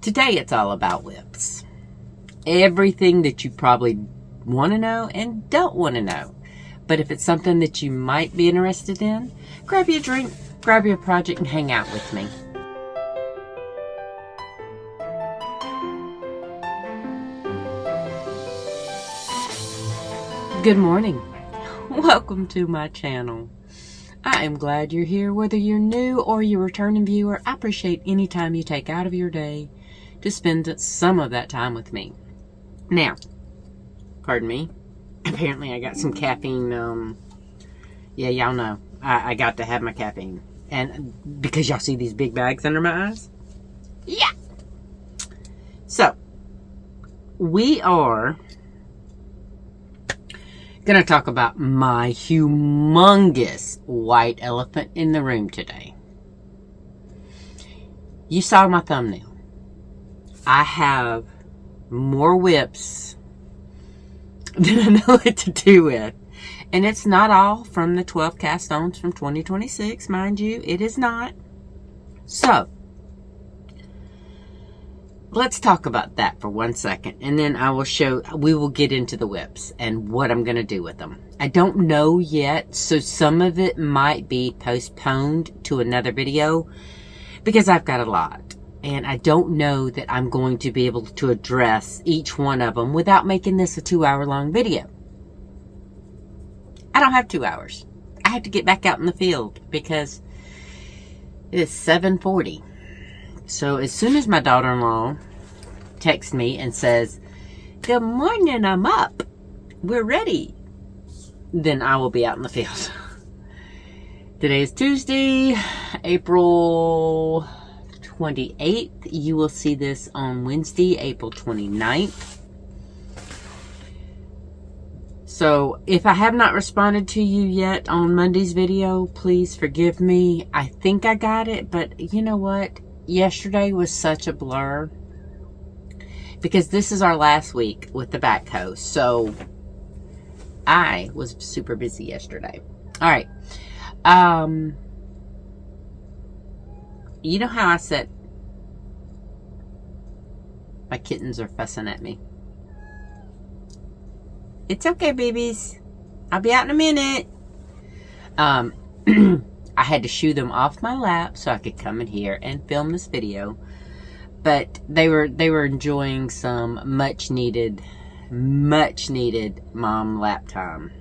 Today it's all about whips. Everything that you probably want to know and don't want to know. But if it's something that you might be interested in, grab you a drink, grab your project, and hang out with me. Good morning. Welcome to my channel. I am glad you're here, whether you're new or you're a returning viewer. I appreciate any time you take out of your day to spend some of that time with me. Now, pardon me. Apparently I got some caffeine. Yeah, y'all know. I got to have my caffeine. And because y'all see these big bags under my eyes? Yeah. So, we are going to talk about my humongous white elephant in the room today. You saw my thumbnail. I have more whips than I know what to do with. And it's not all from the 12 cast stones from 2026, mind you. It is not. So, let's talk about that for 1 second. And then we will get into the whips and what I'm going to do with them. I don't know yet, so some of it might be postponed to another video because I've got a lot. And I don't know that I'm going to be able to address each one of them without making this a 2-hour-long video. I don't have 2 hours. I have to get back out in the field because it's 7:40. So as soon as my daughter-in-law texts me and says, "Good morning, I'm up. We're ready," then I will be out in the field. Today is Tuesday, April 28th. You will see this on Wednesday, April 29th. So, if I have not responded to you yet on Monday's video, please forgive me. I think I got it, but you know what? Yesterday was such a blur. Because this is our last week with the backhoe. So, I was super busy yesterday. Alright. You know how I said my kittens are fussing at me? It's okay, babies. I'll be out in a minute. I had to shoo them off my lap so I could come in here and film this video. But they were enjoying some much needed mom lap time.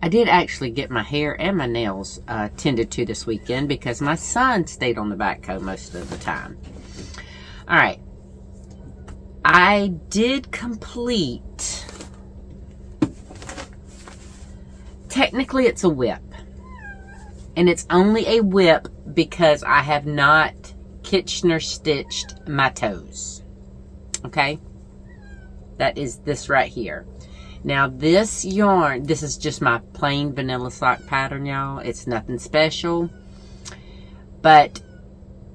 I did actually get my hair and my nails tended to this weekend because my son stayed on the backhoe most of the time. Alright. I did complete, technically it's a whip. And it's only a whip because I have not Kitchener stitched my toes. Okay? That is this right here. Now this yarn, this is just my plain vanilla sock pattern, y'all. It's nothing special. But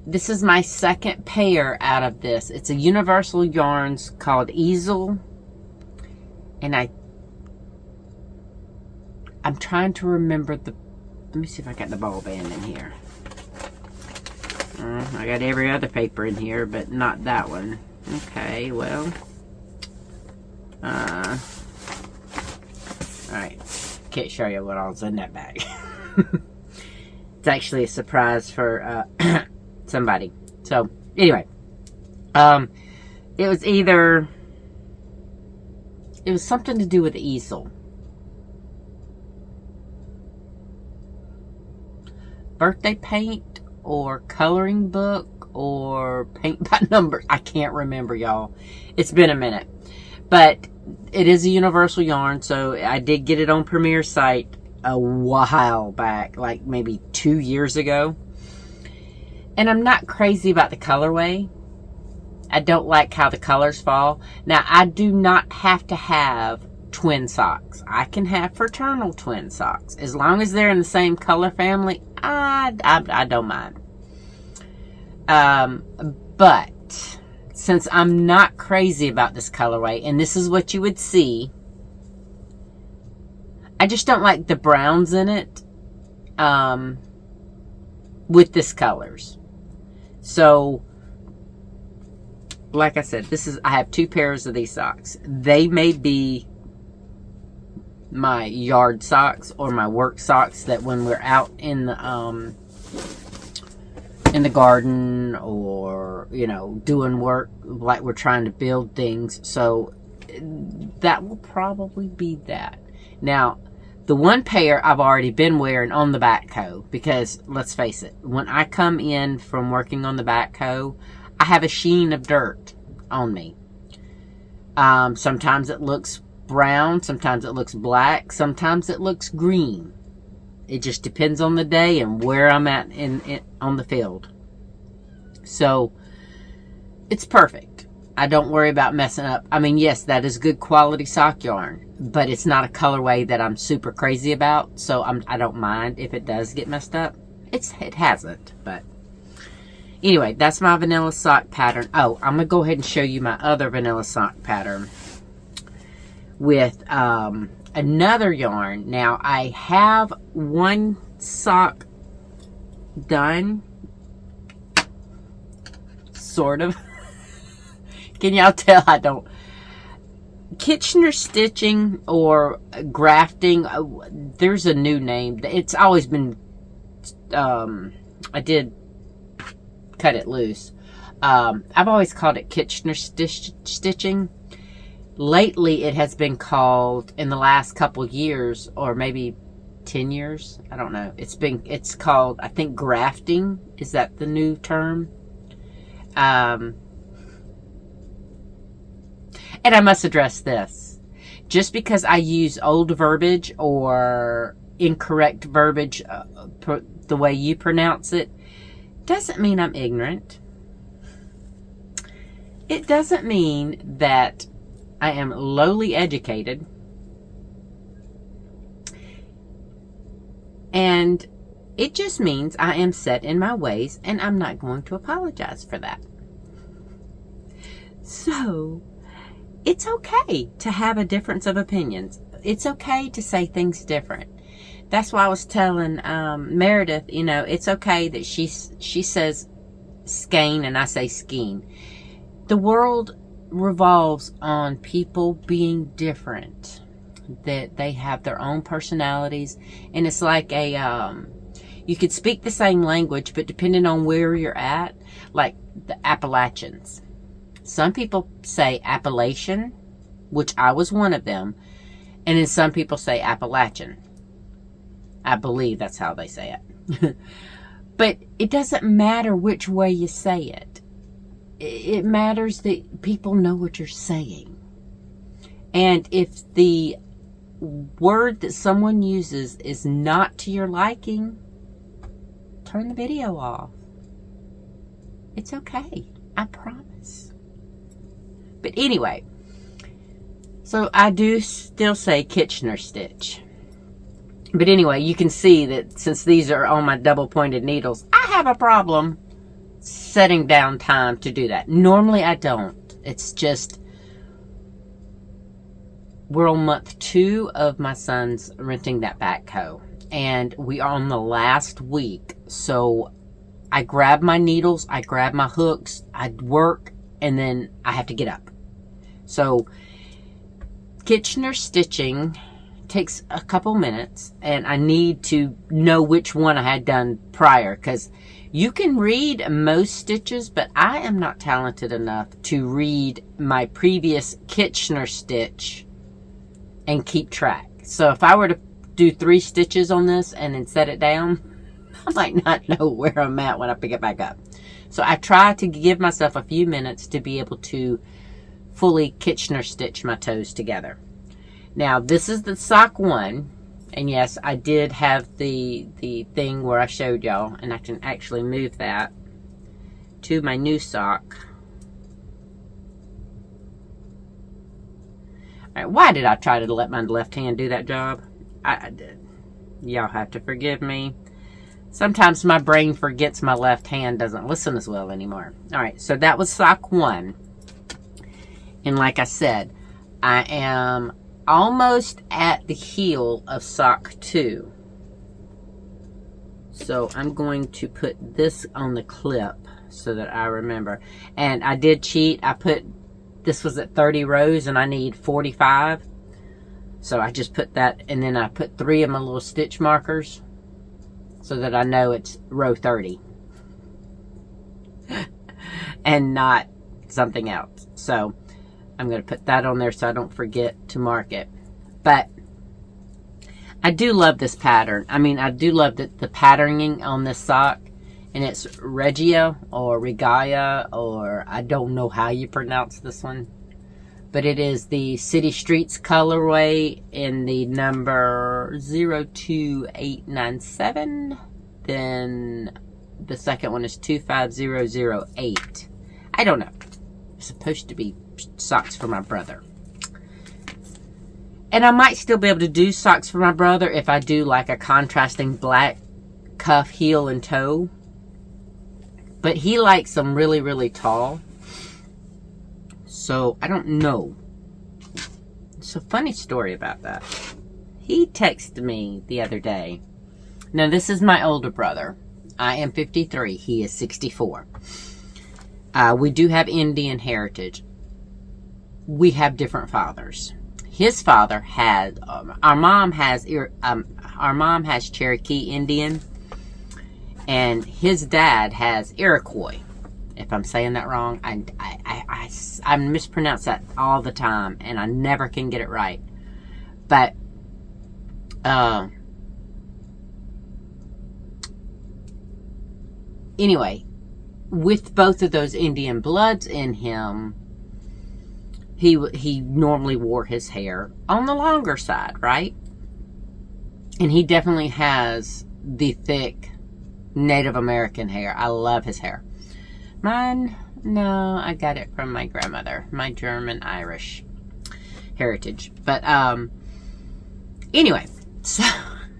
this is my second pair out of this. It's a Universal Yarns called Easel. And I'm trying to remember let me see if I got the ball band in here. I got every other paper in here, but not that one. Okay, well. Alright. Can't show you what all's in that bag. It's actually a surprise for somebody. So, anyway. It was something to do with the easel. Birthday paint or coloring book or paint by numbers. I can't remember, y'all. It's been a minute. But it is a Universal yarn, so I did get it on Premier site a while back, like maybe 2 years ago. And I'm not crazy about the colorway. I don't like how the colors fall. Now, I do not have to have twin socks. I can have fraternal twin socks. As long as they're in the same color family, I don't mind. But since I'm not crazy about this colorway, and this is what you would see, I just don't like the browns in it with this colors. So like I said, I have 2 pairs of these socks. They may be my yard socks or my work socks that when we're out in the garden, or, you know, doing work, like we're trying to build things. So that will probably be that. Now, the one pair I've already been wearing on the backhoe, because let's face it, when I come in from working on the backhoe, I have a sheen of dirt on me. Sometimes it looks brown, sometimes it looks black, sometimes it looks green. It just depends on the day and where I'm at on the field. So it's perfect. I don't worry about messing up. I mean, yes, that is good quality sock yarn, but it's not a colorway that I'm super crazy about, so I don't mind if it does get messed up. It hasn't, but anyway, that's my vanilla sock pattern. Oh, I'm gonna go ahead and show you my other vanilla sock pattern with another yarn. Now, I have one sock done, sort of. Can y'all tell I don't? Kitchener stitching or grafting, there's a new name. It's always been, I did cut it loose. I've always called it Kitchener stitching. Lately, it has been called, in the last couple years, or maybe 10 years, I don't know. It's called, I think, grafting. Is that the new term? And I must address this. Just because I use old verbiage or incorrect verbiage, the way you pronounce it, doesn't mean I'm ignorant. It doesn't mean that I am lowly educated. And it just means I am set in my ways, and I'm not going to apologize for that. So, it's okay to have a difference of opinions. It's okay to say things different. That's why I was telling Meredith, you know, it's okay that she says skein and I say skein. The world revolves on people being different. That they have their own personalities. And it's like you could speak the same language, but depending on where you're at, like the Appalachians. Some people say Appalachian, which I was one of them, and then some people say Appalachian. I believe that's how they say it. But it doesn't matter which way you say it. It matters that people know what you're saying. And if the word that someone uses is not to your liking, turn the video off. It's okay. I promise. But anyway, so I do still say Kitchener stitch. But anyway, you can see that since these are on my double pointed needles, I have a problem setting down time to do that. Normally I don't. It's just, we're on month 2 of my son's renting that backhoe. And we are on the last week. So I grab my needles, I grab my hooks, I work, and then I have to get up. So Kitchener stitching takes a couple minutes, and I need to know which one I had done prior, because you can read most stitches, but I am not talented enough to read my previous Kitchener stitch and keep track. So if I were to do 3 stitches on this and then set it down, I might not know where I'm at when I pick it back up. So I try to give myself a few minutes to be able to fully Kitchener stitch my toes together. Now, this is the sock 1, and yes, I did have the thing where I showed y'all, and I can actually move that to my new sock. Alright, why did I try to let my left hand do that job? I did. Y'all have to forgive me. Sometimes my brain forgets my left hand doesn't listen as well anymore. Alright, so that was sock 1. And like I said, I am almost at the heel of sock 2. So I'm going to put this on the clip so that I remember. And I did cheat. This was at 30 rows and I need 45. So I just put that, and then I put 3 of my little stitch markers so that I know it's row 30 and not something else. So I'm going to put that on there so I don't forget to mark it. But I do love this pattern. I mean, I do love the patterning on this sock. And it's Regia or Regalia, or I don't know how you pronounce this one. But it is the City Streets colorway in the number 02897. Then the second one is 25008. I don't know. It's supposed to be socks for my brother. And I might still be able to do socks for my brother if I do like a contrasting black cuff, heel, and toe. But he likes them really, really tall. So, I don't know. It's a funny story about that. He texted me the other day. Now, this is my older brother. I am 53. He is 64. We do have Indian heritage. We have different fathers. His father had... our mom has Cherokee Indian. And his dad has Iroquois. If I'm saying that wrong, I mispronounce that all the time, and I never can get it right. But anyway, with both of those Indian bloods in him, he normally wore his hair on the longer side, right? And he definitely has the thick Native American hair. I love his hair. Mine, no, I got it from my grandmother, my German-Irish heritage. But anyway, so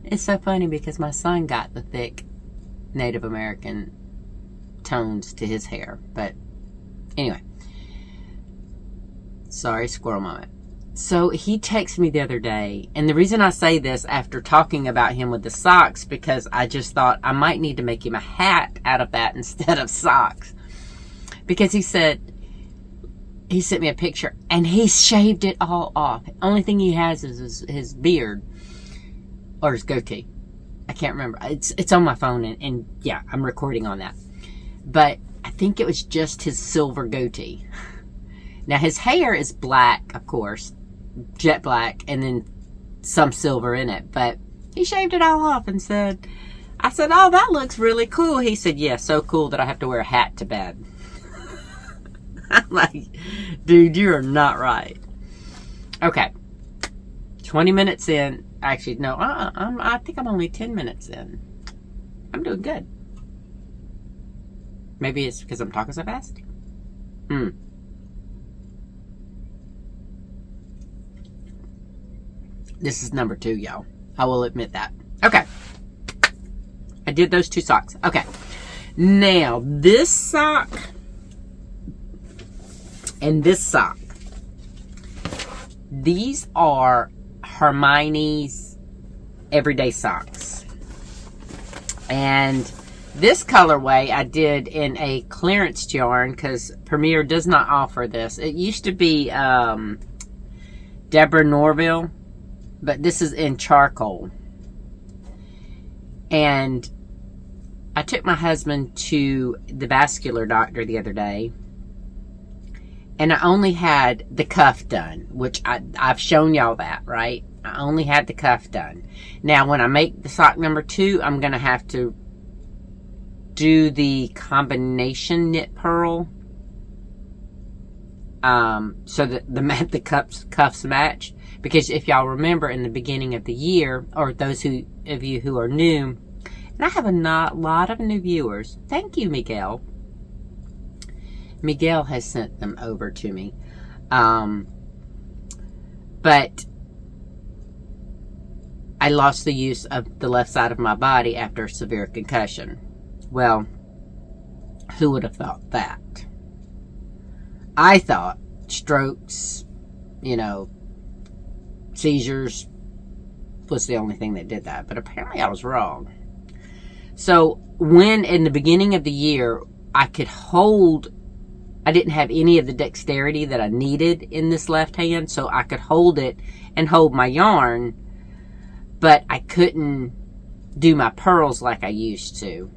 it's so funny because my son got the thick Native American tones to his hair. But anyway, sorry, squirrel moment. So he texted me the other day, and the reason I say this after talking about him with the socks, because I just thought I might need to make him a hat out of that instead of socks. Because he sent me a picture, and he shaved it all off. Only thing he has is his beard, or his goatee. I can't remember. It's on my phone, and yeah, I'm recording on that. But I think it was just his silver goatee. Now his hair is black, of course. Jet black, and then some silver in it, but he shaved it all off and said, I said, oh, that looks really cool. He said, yeah, so cool that I have to wear a hat to bed. I'm like, dude, you're not right. Okay, 20 minutes in. Actually, no, I think I'm only 10 minutes in. I'm doing good. Maybe it's because I'm talking so fast. This is number 2, y'all. I will admit that. Okay. I did those 2 socks. Okay. Now, this sock and this sock. These are Hermoines everyday socks. And this colorway I did in a clearance yarn because Premier does not offer this. It used to be Deborah Norville. But this is in charcoal. And I took my husband to the vascular doctor the other day. And I only had the cuff done. Which I've shown y'all that, right? I only had the cuff done. Now, when I make the sock number 2, I'm going to have to do the combination knit purl. So that the cuffs match. Because if y'all remember in the beginning of the year, or those of you who are new, and I have a lot of new viewers. Thank you, Miguel. Miguel has sent them over to me. But I lost the use of the left side of my body after a severe concussion. Well, who would have thought that? I thought strokes, seizures was the only thing that did that. But apparently I was wrong. So when in the beginning of the year, I could hold, I didn't have any of the dexterity that I needed in this left hand, so I could hold it and hold my yarn, but I couldn't do my purls like I used to.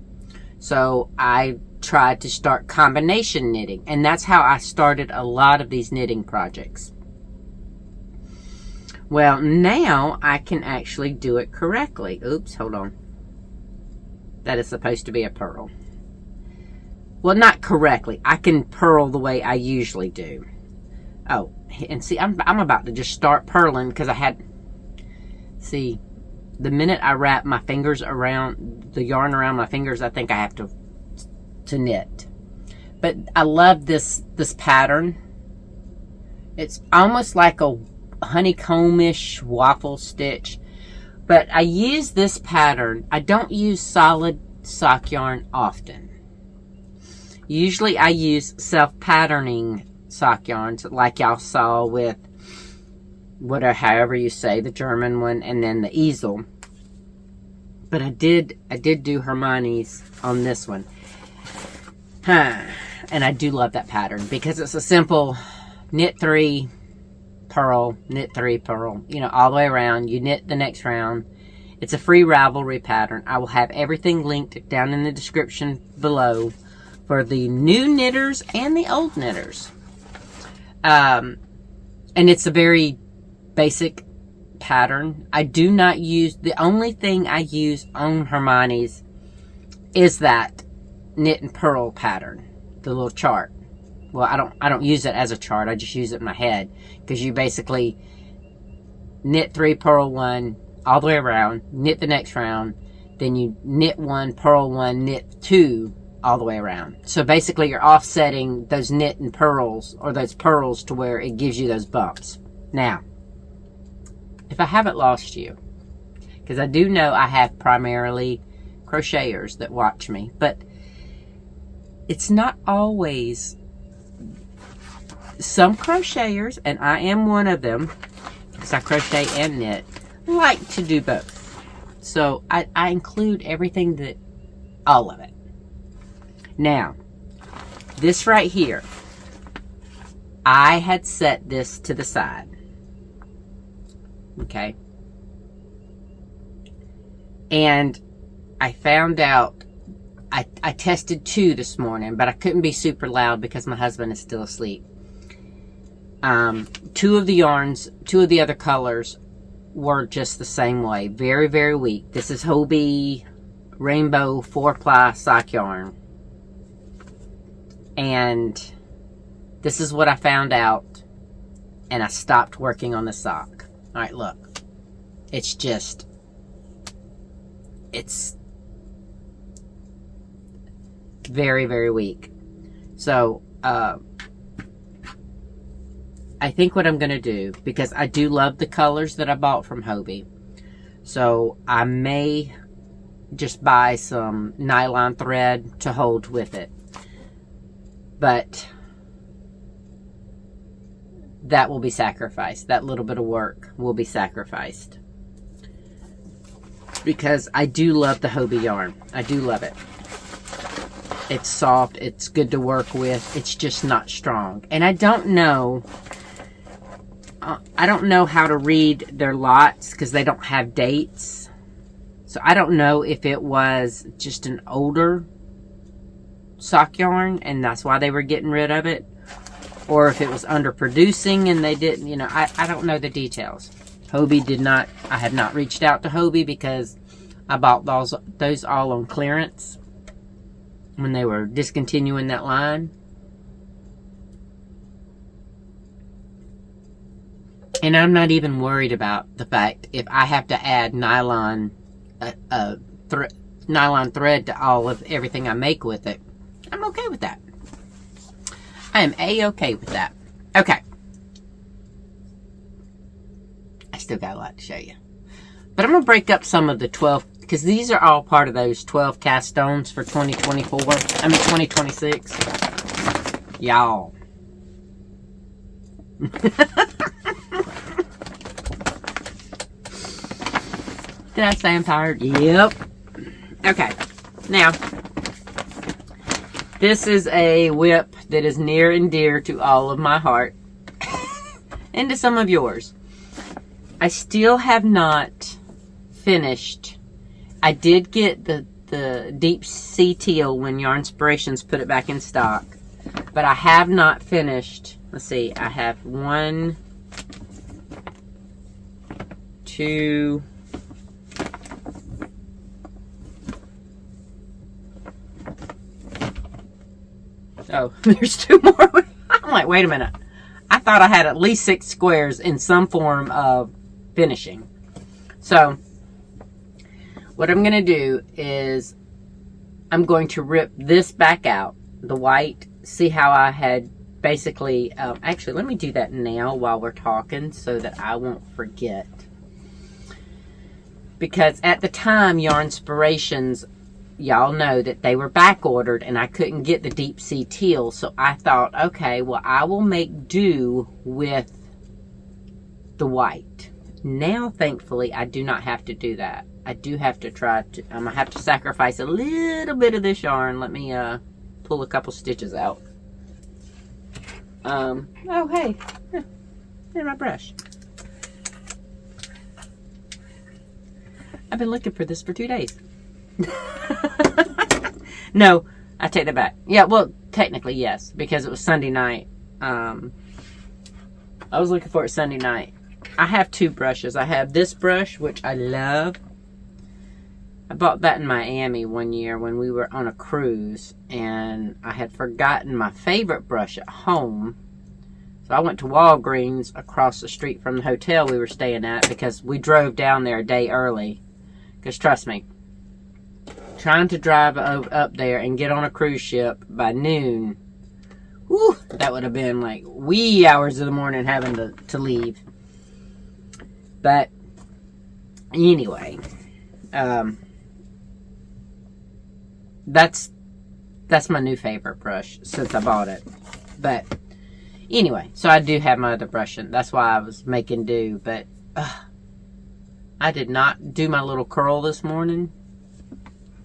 So I tried to start combination knitting, and that's how I started a lot of these knitting projects. Well, now I can actually do it correctly. Oops, hold on. That is supposed to be a purl. Well, not correctly. I can purl the way I usually do. Oh, and see, I'm about to just start purling because I had... See, the minute I wrap my fingers around, the yarn around my fingers, I think I have to knit. But I love this pattern. It's almost like a honeycomb-ish waffle stitch. But I use this pattern. I don't use solid sock yarn often. Usually I use self-patterning sock yarns like y'all saw with whatever, however you say, the German one and then the easel. But I did do Hermoines on this one. And I do love that pattern because it's a simple knit 3, purl, knit 3, purl, you know, all the way around. You knit the next round. It's a free Ravelry pattern. I will have everything linked down in the description below for the new knitters and the old knitters. And it's a very basic pattern. I do not use, the only thing I use on Hermoines is that knit and purl pattern, the little chart. Well, I don't use it as a chart. I just use it in my head because you basically knit 3, purl 1 all the way around, knit the next round, then you knit 1, purl 1, knit 2 all the way around. So basically you're offsetting those knit and purls, or those purls, to where it gives you those bumps. Now, if I haven't lost you, because I do know I have primarily crocheters that watch me, but it's not always. Some crocheters, and I am one of them, because I crochet and knit, like to do both. So I include everything, all of it. Now, this right here, I had set this to the side. Okay. And I found out, I tested 2 this morning, but I couldn't be super loud because my husband is still asleep. 2 of the yarns, 2 of the other colors were just the same way. Very, very weak. This is Hobie Rainbow 4-ply sock yarn. And this is what I found out. And I stopped working on the sock. Alright, look. It's just... It's very, very weak. So, I think what I'm going to do, because I do love the colors that I bought from Hobie, so I may just buy some nylon thread to hold with it. But that will be sacrificed. That little bit of work will be sacrificed. Because I do love the Hobie yarn. I do love it. It's soft. It's good to work with. It's just not strong. And I don't know... I don't know how to read their lots because they don't have dates. So I don't know if it was just an older sock yarn and that's why they were getting rid of it. Or if it was underproducing and they didn't, you know, I don't know the details. Hobie did not, I have not reached out to Hobie because I bought those all on clearance when they were discontinuing that line. And I'm not even worried about the fact if I have to add nylon thread to all of everything I make with it. I'm okay with that. I am A-okay with that. Okay. I still got a lot to show you. But I'm going to break up some of the 12, because these are all part of those 12 cast stones for 2026. Y'all. Did I say I'm tired? Yep. Okay. Now, This is a whip that is near and dear to all of my heart and to some of yours. I still have not finished. I did get the deep sea teal when Yarn Inspirations put it back in stock, but I have not finished. Let's see, I have 1, 2, oh, there's 2 more. I'm like, wait a minute. I thought I had at least 6 squares in some form of finishing. So, what I'm going to do is I'm going to rip this back out, the white, see how I had basically, actually, let me do that now while we're talking so that I won't forget. Because at the time, Yarn Inspirations, y'all know that they were back ordered and I couldn't get the deep sea teal. So I thought, okay, well, I will make do with the white. Now, thankfully, I do not have to do that. I do have to try to, I'm going to have to sacrifice a little bit of this yarn. Let me pull a couple stitches out. Oh, hey, here's my brush. I've been looking for this for 2 days. No, I take that back. Yeah, well, technically, yes, because it was Sunday night. I was looking for it Sunday night. I have 2 brushes. I have this brush, which I love. I bought that in Miami one year when we were on a cruise, and I had forgotten my favorite brush at home. So I went to Walgreens across the street from the hotel we were staying at because we drove down there a day early. Because trust me, trying to drive up there and get on a cruise ship by noon, whew, that would have been like wee hours of the morning having to leave. But anyway, that's my new favorite brush since I bought it. But anyway, so I do have my other brush, and that's why I was making do. But I did not do my little curl this morning,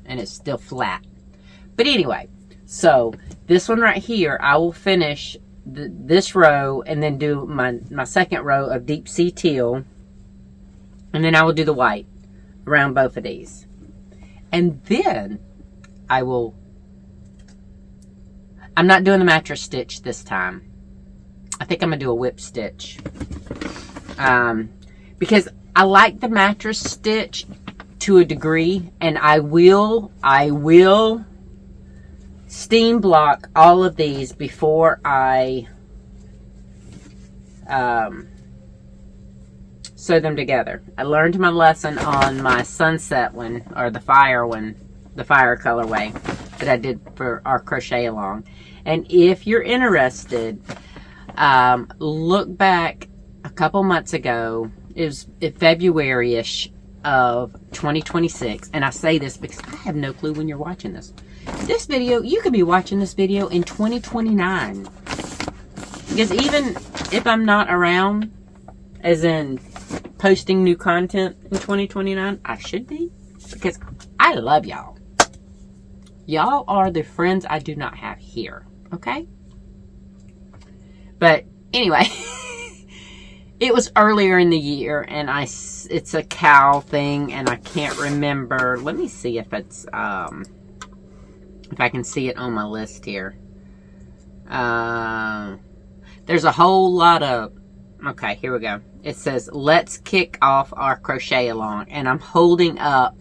and it's still flat. But anyway, so this one right here, I will finish this row and then do my second row of deep sea teal, and then I will do the white around both of these. And then I will, I'm not doing the mattress stitch this time. I think I'm going to do a whip stitch. Because I like the mattress stitch to a degree, and I will steam block all of these before I sew them together. I learned my lesson on my sunset one, or the fire one, the fire colorway that I did for our crochet along. And if you're interested, look back a couple months ago. It was February-ish of 2026, and I say this because I have no clue when you're watching this. This video, you could be watching this video in 2029. Because even if I'm not around, as in posting new content in 2029, I should be. Because I love y'all. Y'all are the friends I do not have here. Okay? But anyway, it was earlier in the year, and it's a cow thing, and I can't remember. Let me see if it's, if I can see it on my list here. There's a whole lot of, okay, here we go. It says, let's kick off our crochet along, and I'm holding up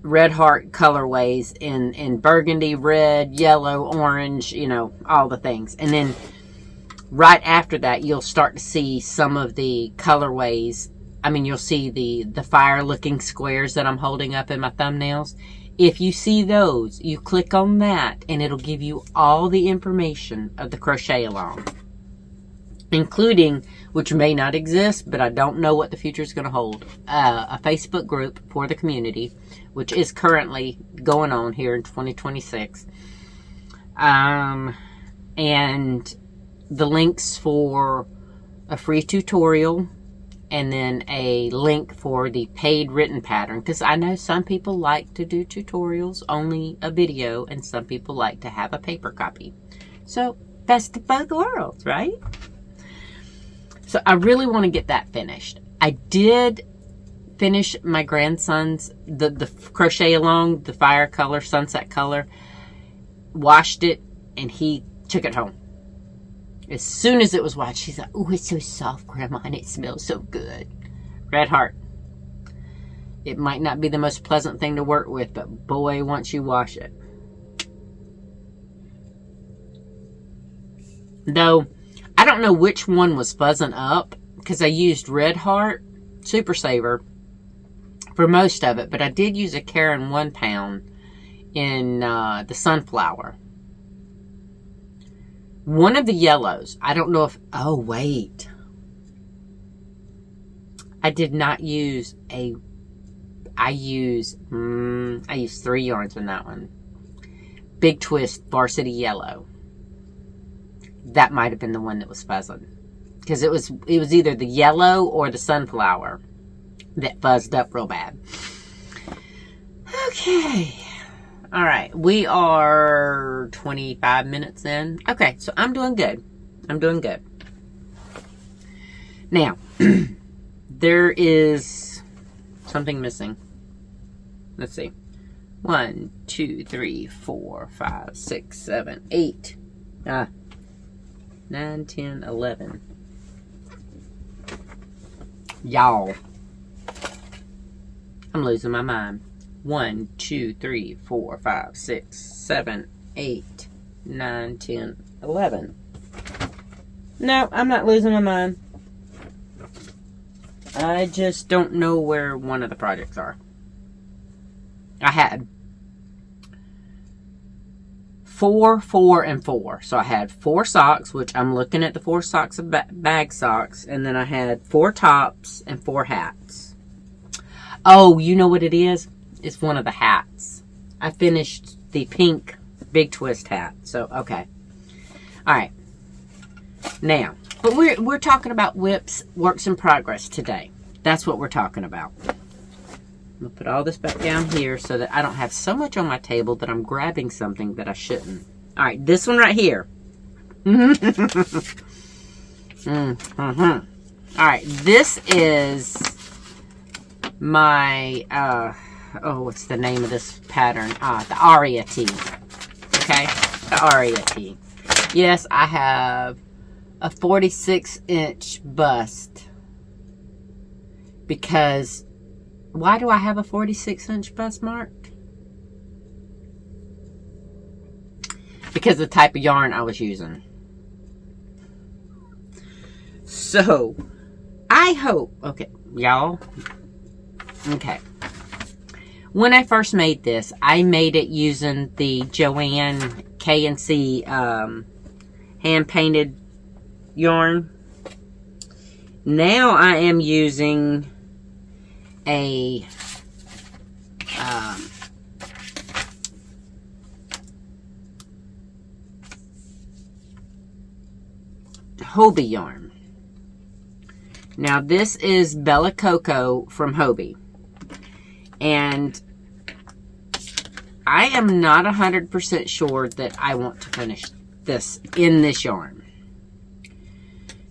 Red Heart colorways in burgundy, red, yellow, orange, you know, all the things. And then right after that, you'll start to see some of the colorways. I mean, you'll see the fire looking squares that I'm holding up in my thumbnails. If you see those, you click on that and it'll give you all the information of the crochet along, including, which may not exist, but I don't know what the future is going to hold, a Facebook group for the community, which is currently going on here in 2026. And the links for a free tutorial and then a link for the paid written pattern, because I know some people like to do tutorials, only a video, and some people like to have a paper copy. So, best of both worlds, right? So, I really want to get that finished. I did finish my grandson's, the crochet along, the fire color, sunset color, washed it, and he took it home. As soon as it was washed, she's like, "Oh, it's so soft, Grandma, and it smells so good." Red heart. It might not be the most pleasant thing to work with, but boy, once you wash it. Though, I don't know which one was fuzzing up, because I used Red Heart Super Saver for most of it, but I did use a Karen 1 pound in the Sunflower. One of the yellows, I don't know if, oh wait. I did not use I used 3 yarns in that one. Big Twist Varsity Yellow. That might have been the one that was fuzzing. Because it was either the yellow or the Sunflower that fuzzed up real bad. Okay. All right, we are 25 minutes in. Okay, so I'm doing good. I'm doing good. Now, there is something missing. Let's see. 1, 2, 3, 4, 5, 6, 7, 8. 9, 10, 11. Y'all. I'm losing my mind. 1, 2, 3, 4, 5, 6, 7, 8, 9, 10, 11. No, I'm not losing my mind. I just don't know where one of the projects are. I had 4, 4, and 4. So I had 4 socks, which I'm looking at the 4 socks of bag socks. And then I had 4 tops and 4 hats. Oh, you know what it is? It's one of the hats. I finished the pink Big Twist hat. So, okay. Alright. Now, but we're talking about whips, works in progress today. That's what we're talking about. I'm going to put all this back down here so that I don't have so much on my table that I'm grabbing something that I shouldn't. Alright, this one right here. Alright, this is my, what's the name of this pattern? The Aria Tee. Okay, the Aria Tee. Yes, I have a 46-inch bust. Because, why do I have a 46-inch bust marked? Because of the type of yarn I was using. So, I hope, okay, y'all, okay. When I first made this, I made it using the Joann K&C hand-painted yarn. Now I am using a Hobie yarn. Now this is Bella Coco from Hobie. And I am not 100% sure that I want to finish this in this yarn.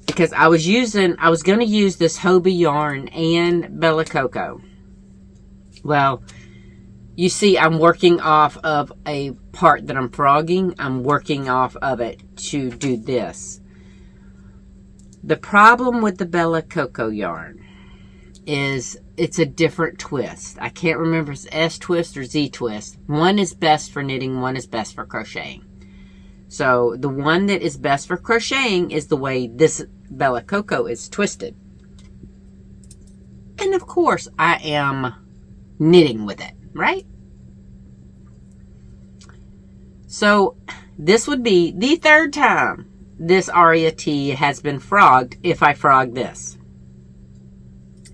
Because I was going to use this Hobie yarn and Bella Coco. Well, you see I'm working off of a part that I'm frogging. I'm working off of it to do this. The problem with the Bella Coco yarn is it's a different twist. I can't remember if it's S twist or Z twist. One is best for knitting, one is best for crocheting. So the one that is best for crocheting is the way this Bella Coco is twisted. And of course I am knitting with it, right? So this would be the 3rd time this Aria Tee has been frogged if I frog this.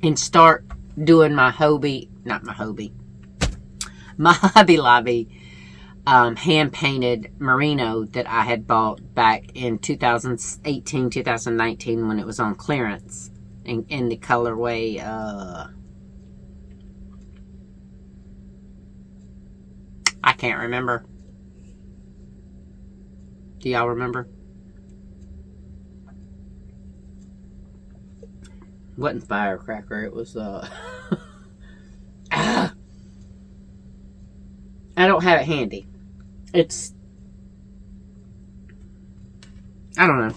And start doing my Hobie, my Hobby Lobby hand-painted merino that I had bought back in 2018, 2019 when it was on clearance. in the colorway, I can't remember. Do y'all remember? It wasn't Firecracker, it was, I don't have it handy. It's, I don't know.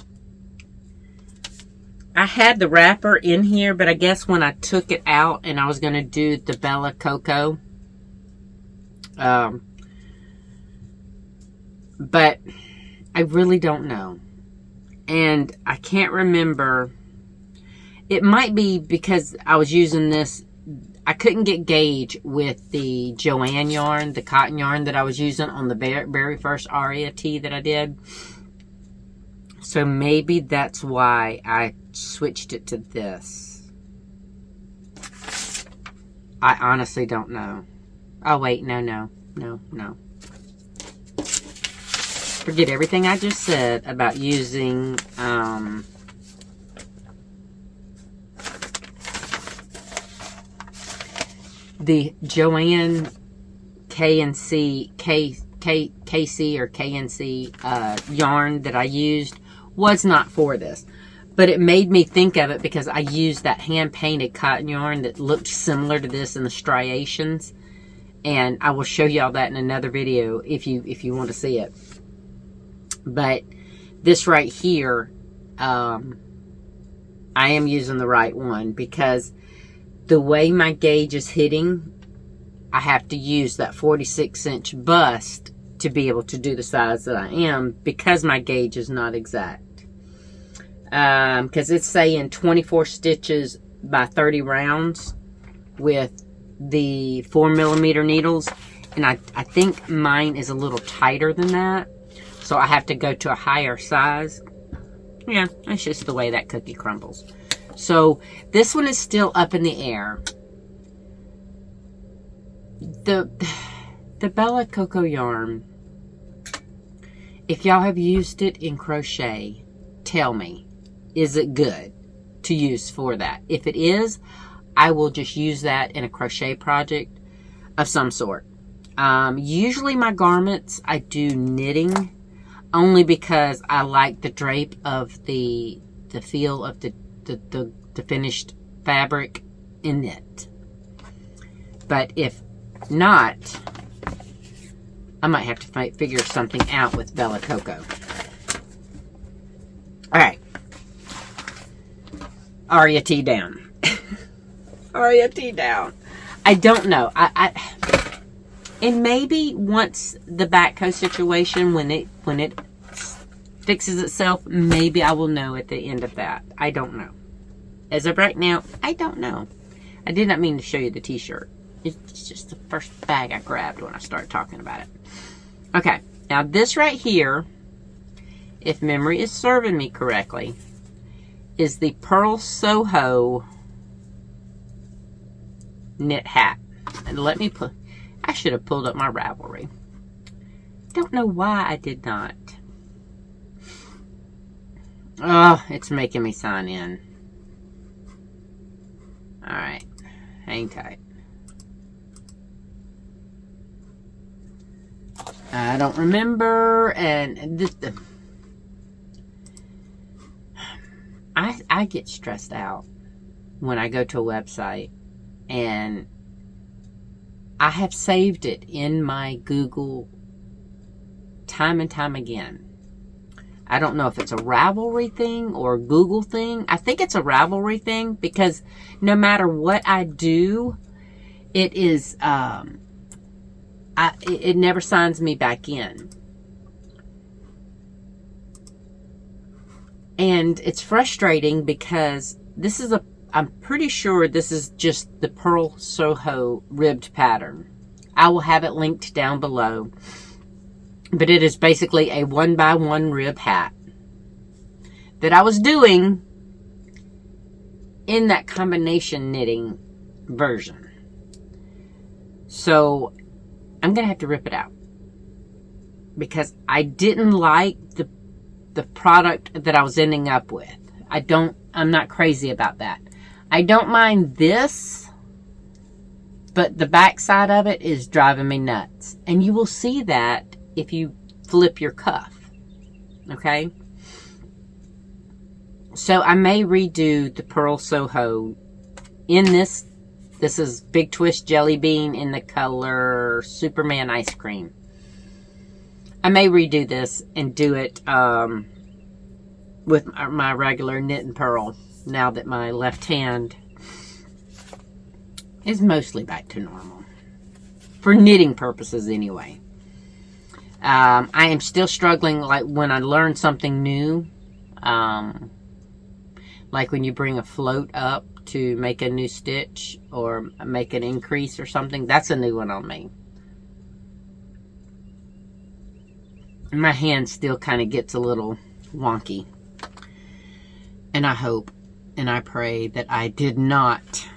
I had the wrapper in here, but I guess when I took it out and I was going to do the Bella Coco, but I really don't know. And I can't remember. It might be because I was using this. I couldn't get gauge with the Joanne yarn, the cotton yarn that I was using on the very first Aria Tee that I did. So maybe that's why I switched it to this. I honestly don't know. Oh, wait. No. Forget everything I just said about using the Joanne KC or KNC yarn that I used was not for this. But it made me think of it because I used that hand-painted cotton yarn that looked similar to this in the striations. And I will show y'all that in another video if you want to see it. But this right here, I am using the right one because the way my gauge is hitting, I have to use that 46-inch bust to be able to do the size that I am because my gauge is not exact. Because it's saying 24 stitches by 30 rounds with the 4mm needles, and I think mine is a little tighter than that, so I have to go to a higher size. Yeah, that's just the way that cookie crumbles. So this one is still up in the air. The Bella Coco yarn, if y'all have used it in crochet, tell me, is it good to use for that? If it is, I will just use that in a crochet project of some sort. Usually my garments, I do knitting only because I like the drape of the feel of the finished fabric in it. But if not, I might have to figure something out with Bella Coco. Alright. Aria Tee down. Aria Tee down. I don't know. And maybe once the backhoe situation, when it fixes itself, maybe I will know at the end of that. I don't know. As of right now, I don't know. I did not mean to show you the t-shirt. It's just the first bag I grabbed when I started talking about it. Okay, now this right here, if memory is serving me correctly, is the Pearl Soho knit hat. And let me put, I should have pulled up my Ravelry. Don't know why I did not. Oh, it's making me sign in. Alright, hang tight. I don't remember, and this, I get stressed out when I go to a website and I have saved it in my Google time and time again. I don't know if it's a Ravelry thing or a Google thing. I think it's a Ravelry thing because no matter what I do, it is, it never signs me back in. And it's frustrating because this is I'm pretty sure this is just the Pearl Soho ribbed pattern. I will have it linked down below. But it is basically a 1x1 rib hat that I was doing in that combination knitting version. So I'm going to have to rip it out because I didn't like the product that I was ending up with. I'm not crazy about that. I don't mind this, but the back side of it is driving me nuts. And you will see that if you flip your cuff. Okay? So I may redo the Pearl Soho in this. This is Big Twist Jelly Bean in the color Superman Ice Cream. I may redo this and do it with my regular knit and purl now that my left hand is mostly back to normal. For knitting purposes anyway. I am still struggling, like when I learn something new, like when you bring a float up to make a new stitch or make an increase or something. That's a new one on me. My hand still kind of gets a little wonky. And I hope and I pray that I did not.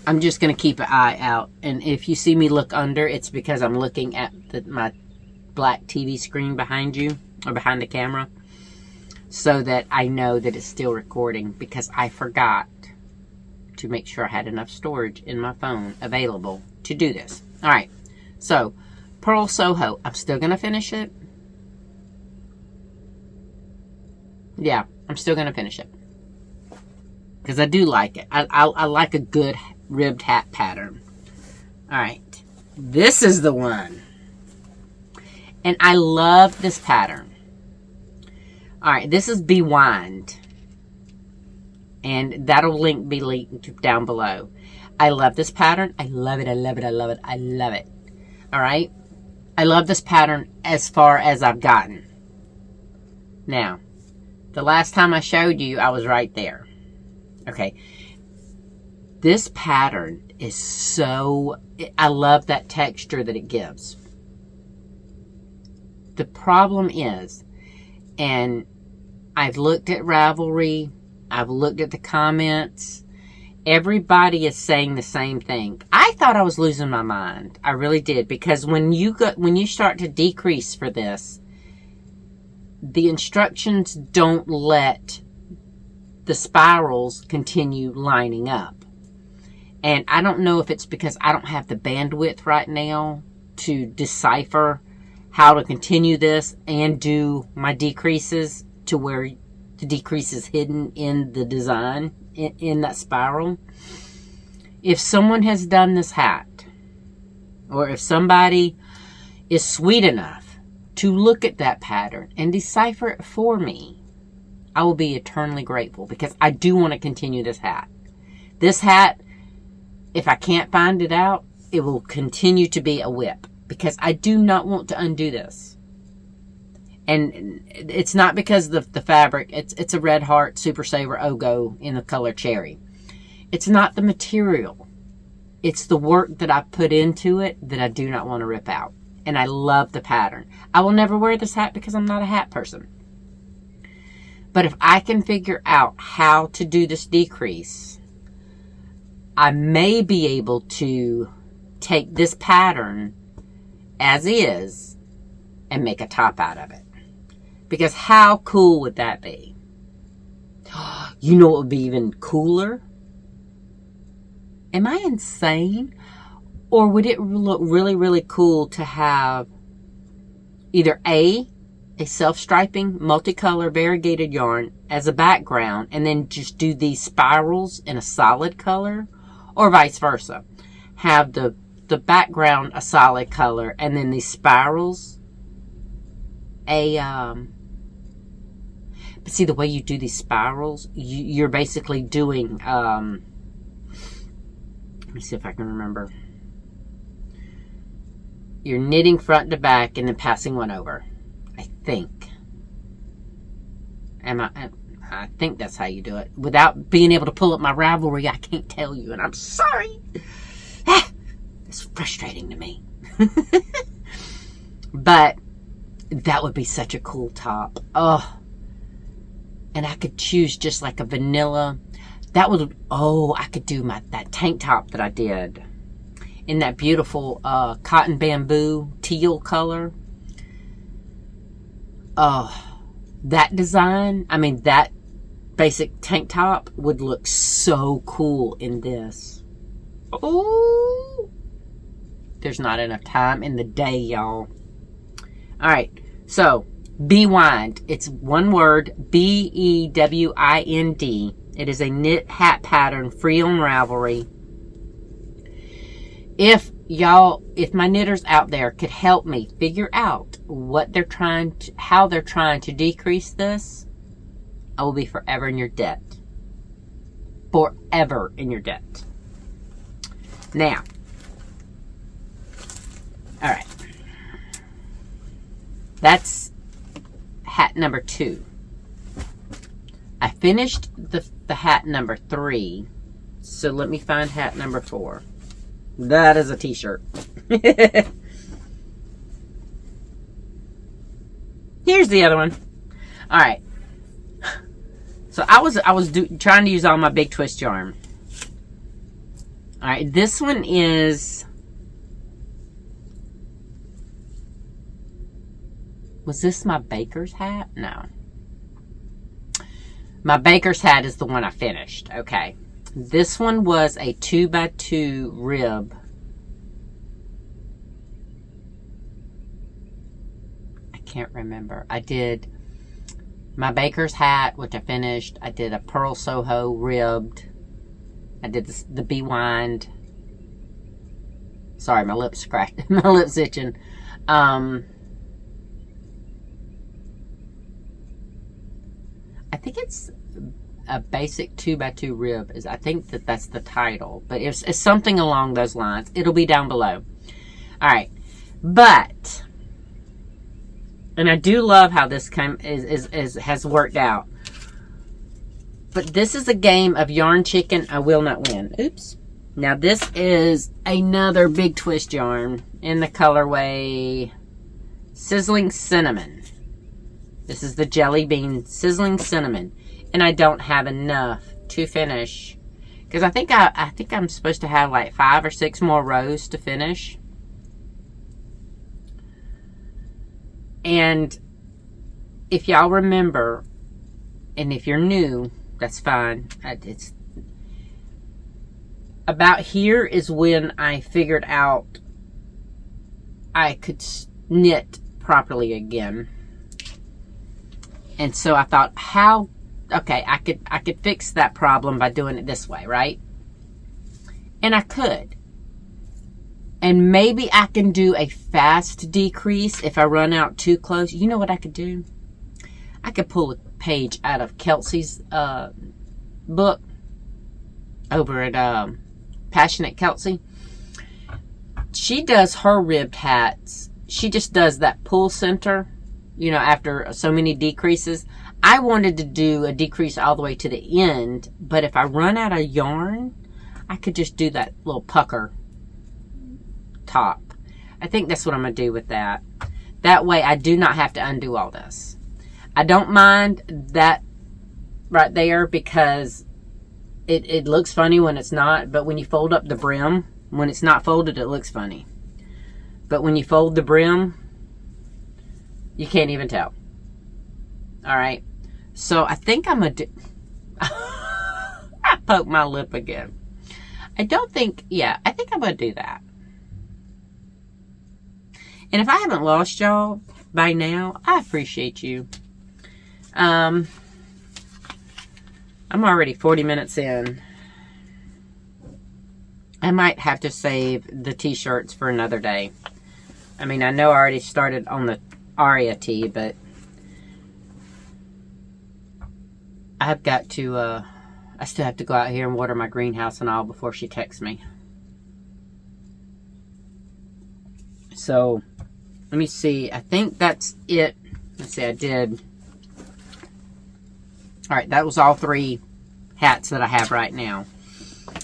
I'm just going to keep an eye out. And if you see me look under, it's because I'm looking at my black TV screen behind you, or behind the camera, so that I know that it's still recording, because I forgot to make sure I had enough storage in my phone available to do this. Alright, so Pearl Soho, I'm still going to finish it. Yeah, I'm still going to finish it. Because I do like it. I like a good ribbed hat pattern. Alright, this is the one. And I love this pattern. Alright, this is BeWind. And that'll be linked down below. I love this pattern. I love it, I love it, I love it, I love it. Alright? I love this pattern as far as I've gotten. Now, the last time I showed you, I was right there. Okay. This pattern is so... I love that texture that it gives. The problem is, and I've looked at Ravelry, I've looked at the comments, everybody is saying the same thing. I thought I was losing my mind. I really did, because when you start to decrease for this, the instructions don't let the spirals continue lining up. And I don't know if it's because I don't have the bandwidth right now to decipher how to continue this and do my decreases to where the decrease is hidden in the design, in that spiral. If someone has done this hat, or if somebody is sweet enough to look at that pattern and decipher it for me, I will be eternally grateful, because I do want to continue this hat. This hat, if I can't find it out, it will continue to be a whip, because I do not want to undo this. And it's not because of the fabric. It's a Red Heart Super Saver Ogo in the color Cherry. It's not the material. It's the work that I put into it that I do not want to rip out. And I love the pattern. I will never wear this hat because I'm not a hat person. But if I can figure out how to do this decrease, I may be able to take this pattern as is and make a top out of it. Because how cool would that be? You know what would be even cooler? Am I insane? Or would it look really, really cool to have either a self-striping, multicolor, variegated yarn as a background, and then just do these spirals in a solid color, or vice versa. Have the background a solid color, and then these spirals but see, the way you do these spirals, you're basically doing, let me see if I can remember. You're knitting front to back and then passing one over. I think. I think that's how you do it. Without being able to pull up my Ravelry, I can't tell you, and I'm sorry. It's frustrating to me. But that would be such a cool top. Oh. And I could choose just like a vanilla. That would, I could do that tank top that I did in that beautiful cotton bamboo teal color. Oh, that design, I mean, that basic tank top would look so cool in this. Oh, there's not enough time in the day, y'all. All right, so BeWind. It's one word, BeWind. It is a knit hat pattern, free on Ravelry. If my knitters out there could help me figure out what they're how they're trying to decrease this, I will be forever in your debt. Forever in your debt. Now, all right. That's hat number 2. I finished the hat number 3. So let me find hat number 4. That is a t-shirt. Here's the other one. All right. So I was trying to use all my big twist yarn. All right, this one is. Was this my baker's hat? No. My baker's hat is the one I finished. Okay. This one was a 2x2 rib. I can't remember. I did my baker's hat, which I finished. I did a Pearl Soho ribbed. I did the BeWind. Sorry, my lips scratched. My lips itching. I think it's a basic 2x2 rib. I think that's the title. But it's something along those lines. It'll be down below. Alright. But, and I do love how this has worked out. But this is a game of yarn chicken I will not win. Oops. Now this is another big twist yarn in the colorway Sizzling Cinnamon. This is the Jelly Bean Sizzling Cinnamon. And I don't have enough to finish. Because I think I'm supposed to have like 5 or 6 more rows to finish. And if y'all remember, and if you're new, that's fine. It's about here is when I figured out I could knit properly again. And so I thought, okay, I could fix that problem by doing it this way, right? And I could. And maybe I can do a fast decrease if I run out too close. You know what I could do? I could pull a page out of Kelsey's book over at Passionate Kelsey. She does her ribbed hats. She just does that pull center, you know, after so many decreases. I wanted to do a decrease all the way to the end, but if I run out of yarn, I could just do that little pucker top. I think that's what I'm going to do with that. That way I do not have to undo all this. I don't mind that right there because it looks funny when it's not, but when you fold up the brim, when it's not folded, it looks funny. But when you fold the brim, you can't even tell. Alright. So I think I'm going to do... I poked my lip again. I think I'm going to do that. And if I haven't lost y'all by now, I appreciate you. I'm already 40 minutes in. I might have to save the t-shirts for another day. I mean, I know I already started on the Aria Tee, but I've got to, I still have to go out here and water my greenhouse and all before she texts me. So, let me see. I think that's it. Let's see, I did. Alright, that was all 3 hats that I have right now.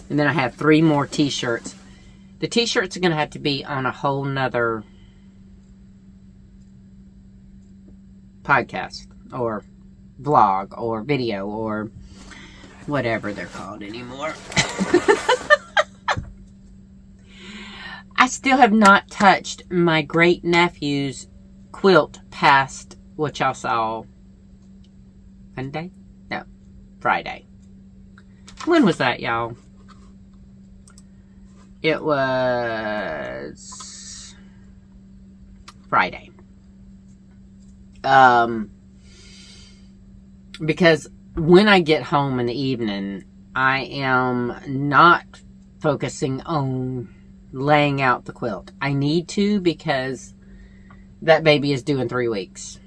And then I have 3 more t-shirts. The t-shirts are going to have to be on a whole nother podcast or vlog or video or whatever they're called anymore. I still have not touched my great nephew's quilt past what y'all saw Monday? No. Friday. When was that, y'all? It was Friday. Because when I get home in the evening, I am not focusing on laying out the quilt. I need to, because that baby is due in 3 weeks.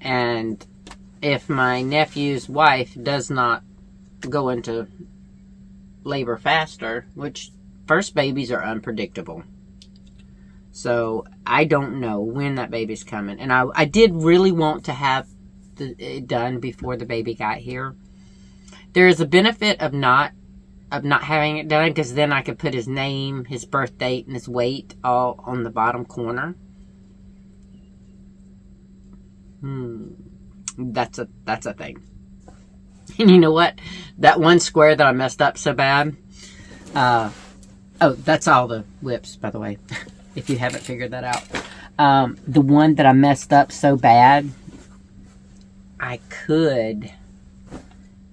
And if my nephew's wife does not go into labor faster, which first babies are unpredictable. So I don't know when that baby's coming. And I did really want to have it done before the baby got here. There is a benefit of not having it done, because then I could put his name, his birth date, and his weight all on the bottom corner. That's a thing. And you know what? That one square that I messed up so bad. Oh, that's all the whips, by the way, if you haven't figured that out. The one that I messed up so bad, I could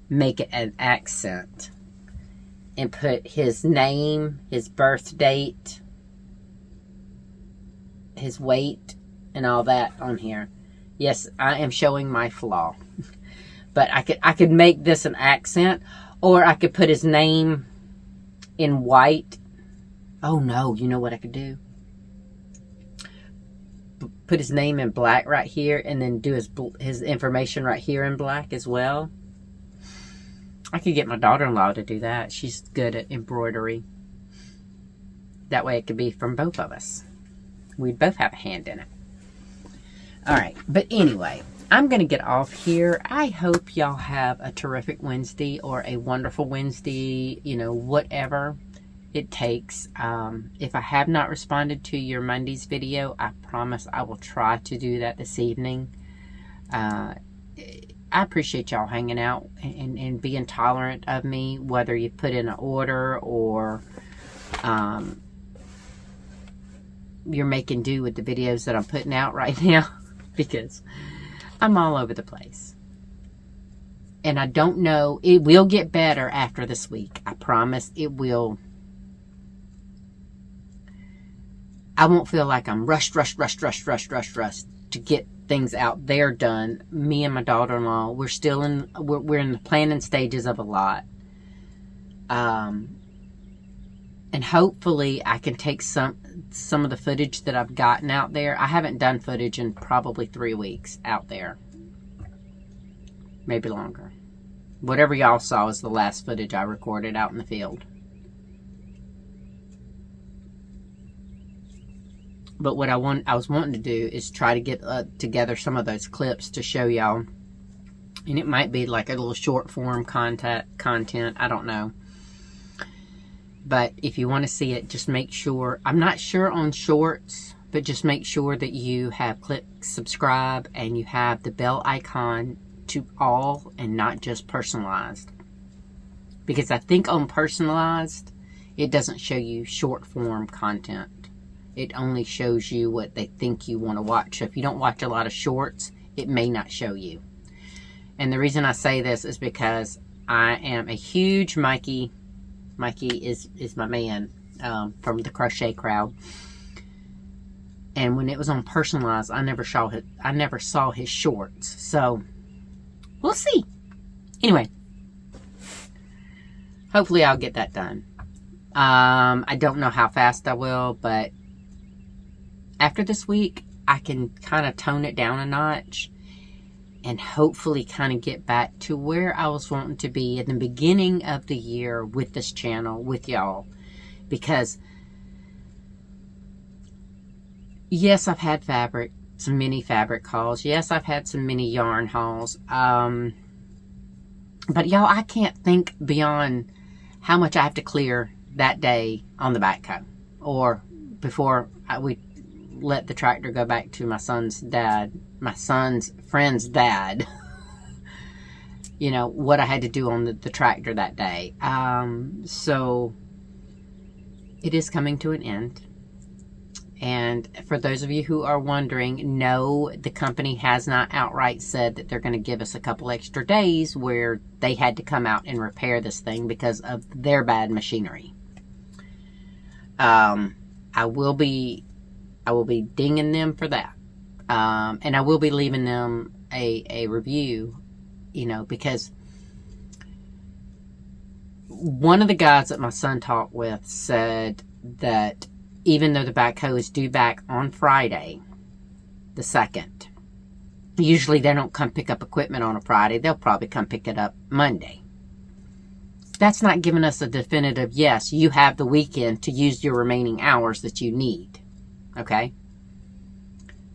make it an accent and put his name, his birth date, his weight, and all that on here. Yes, I am showing my flaw. But I could make this an accent, or I could put his name in white. Oh no, you know what I could do? Put his name in black right here, and then do his information right here in black as well. I could get my daughter-in-law to do that. She's good at embroidery. That way it could be from both of us. We'd both have a hand in it. Alright, but anyway, I'm going to get off here. I hope y'all have a terrific Wednesday, or a wonderful Wednesday, you know, whatever it takes. If I have not responded to your Monday's video, I promise I will try to do that this evening. I appreciate y'all hanging out and being tolerant of me, whether you put in an order or you're making do with the videos that I'm putting out right now, because I'm all over the place. And I don't know, it will get better after this week. I promise it will. I won't feel like I'm rushed to get things out there done. Me and my daughter-in-law, we're still in, we're in the planning stages of a lot. And hopefully I can take some of the footage that I've gotten out there. I haven't done footage in probably 3 weeks out there. Maybe longer. Whatever y'all saw is the last footage I recorded out in the field. But what I was wanting to do is try to get together some of those clips to show y'all. And it might be like a little short form content. I don't know. But if you want to see it, just make sure. I'm not sure on shorts, but just make sure that you have clicked subscribe and you have the bell icon to all and not just personalized. Because I think on personalized, it doesn't show you short form content. It only shows you what they think you want to watch. So if you don't watch a lot of shorts, it may not show you. And the reason I say this is because I am a huge Mikey. Mikey is my man from the crochet crowd. And when it was on personalized, I never saw his shorts. So we'll see. Anyway, hopefully I'll get that done. I don't know how fast I will, but after this week, I can kind of tone it down a notch and hopefully kind of get back to where I was wanting to be in the beginning of the year with this channel, with y'all. Because, yes, I've had some mini fabric hauls. Yes, I've had some mini yarn hauls. But, y'all, I can't think beyond how much I have to clear that day on the backhoe. Or before we let the tractor go back to my son's friend's dad. You know, what I had to do on the tractor that day. So, it is coming to an end. And for those of you who are wondering, no, the company has not outright said that they're going to give us a couple extra days where they had to come out and repair this thing because of their bad machinery. I will be dinging them for that. And I will be leaving them a review, you know, because one of the guys that my son talked with said that even though the backhoe is due back on Friday, the 2nd, usually they don't come pick up equipment on a Friday. They'll probably come pick it up Monday. That's not giving us a definitive, yes, you have the weekend to use your remaining hours that you need. Okay?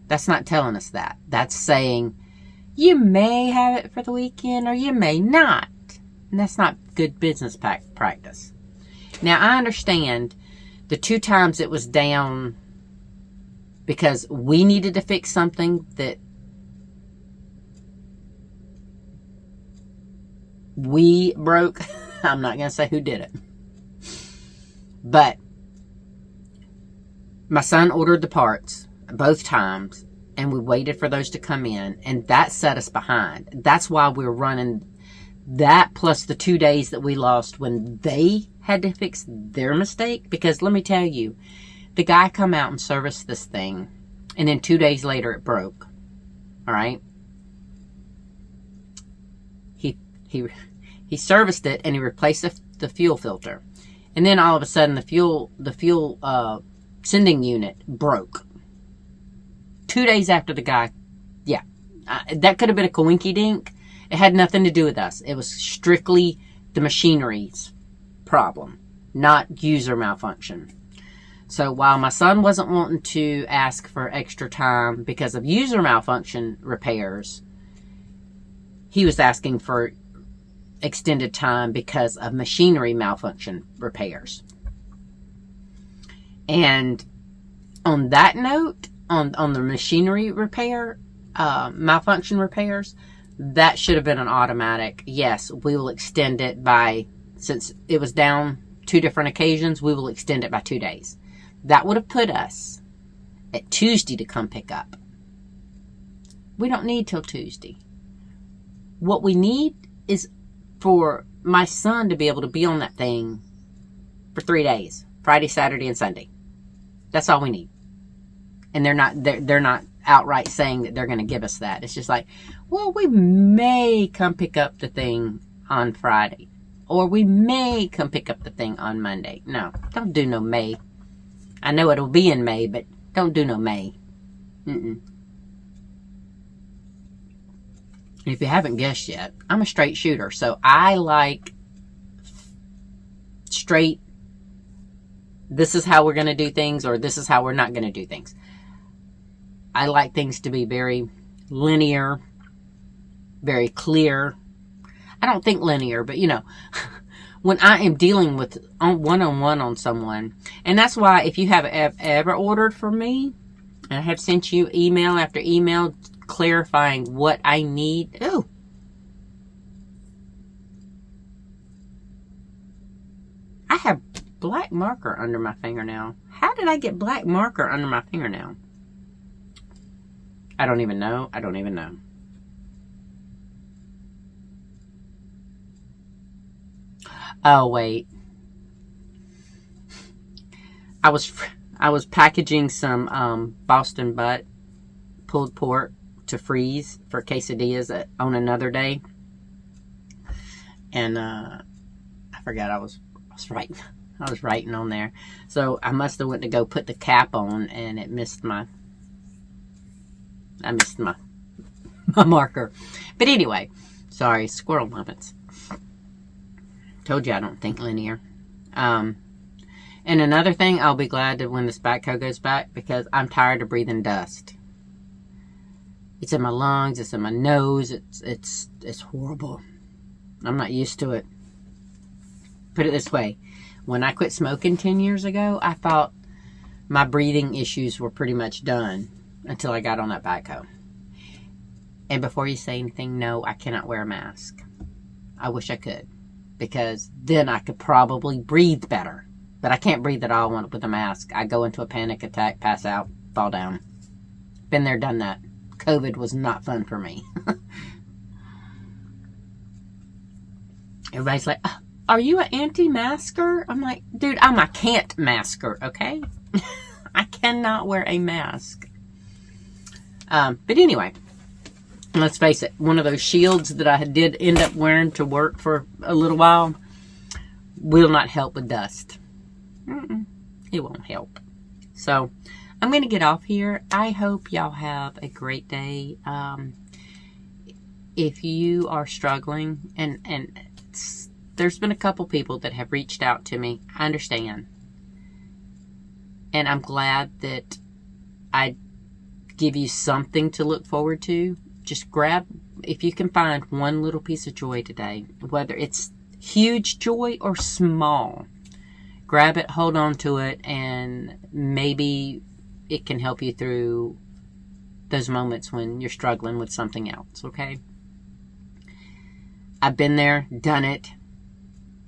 That's not telling us that. That's saying you may have it for the weekend or you may not. And that's not good business practice. Now, I understand the 2 times it was down because we needed to fix something that we broke. I'm not going to say who did it. But my son ordered the parts both times, and we waited for those to come in, and that set us behind. That's why we're running that plus the 2 days that we lost when they had to fix their mistake. Because let me tell you, the guy come out and serviced this thing, and then 2 days later it broke. All right? He serviced it, and he replaced the fuel filter. And then all of a sudden the fuel sending unit broke. 2 days after the guy, that could have been a coinky-dink. It had nothing to do with us. It was strictly the machinery's problem, not user malfunction. So while my son wasn't wanting to ask for extra time because of user malfunction repairs, he was asking for extended time because of machinery malfunction repairs. And on that note, on the machinery repair, malfunction repairs, that should have been an automatic, yes, we will extend it by, since it was down 2 different occasions, we will extend it by 2 days. That would have put us at Tuesday to come pick up. We don't need till Tuesday. What we need is for my son to be able to be on that thing for 3 days, Friday, Saturday, and Sunday. That's all we need. And they're not outright saying that they're going to give us that. It's just like, well, we may come pick up the thing on Friday, or we may come pick up the thing on Monday. No, don't do no may. I know it'll be in May, but don't do no may. If you haven't guessed yet, I'm a straight shooter, so I like straight, this is how we're going to do things, or this is how we're not going to do things. I like things to be very linear, very clear. I don't think linear, but you know, when I am dealing with one-on-one on someone, and that's why if you have ever ordered from me, and I have sent you email after email clarifying what I need. Ooh. I have black marker under my fingernail. How did I get black marker under my fingernail? I don't even know. I don't even know. Oh, wait. I was packaging some Boston butt pulled pork to freeze for quesadillas on another day, and I forgot I was writing on there, so I must have went to go put the cap on, and it missed my marker. But anyway, sorry, squirrel moments. Told you I don't think linear. And another thing, I'll be glad to when this backhoe goes back, because I'm tired of breathing dust. It's in my lungs, it's in my nose, it's horrible. I'm not used to it. Put it this way, when I quit smoking 10 years ago, I thought my breathing issues were pretty much done until I got on that backhoe. And before you say anything, no, I cannot wear a mask. I wish I could, because then I could probably breathe better. But I can't breathe at all with a mask. I go into a panic attack, pass out, fall down. Been there, done that. COVID was not fun for me. Everybody's like, are you an anti-masker? I'm like, dude, I'm a can't masker, okay? I cannot wear a mask. But anyway, let's face it, one of those shields that I did end up wearing to work for a little while will not help with dust. It won't help. So, I'm going to get off here. I hope y'all have a great day. If you are struggling, and there's been a couple people that have reached out to me, I understand. And I'm glad that I give you something to look forward to. Just grab, if you can find one little piece of joy today, whether it's huge joy or small, grab it, hold on to it, and maybe it can help you through those moments when you're struggling with something else, okay? I've been there, done it.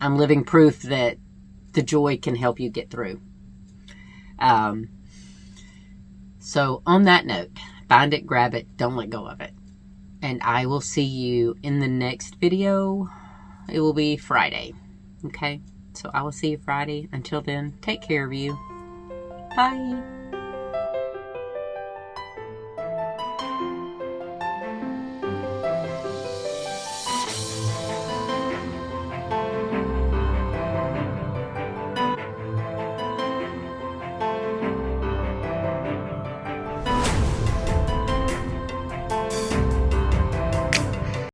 I'm living proof that the joy can help you get through. So on that note, find it, grab it, don't let go of it. And I will see you in the next video. It will be Friday, okay? So I will see you Friday. Until then, take care of you. Bye.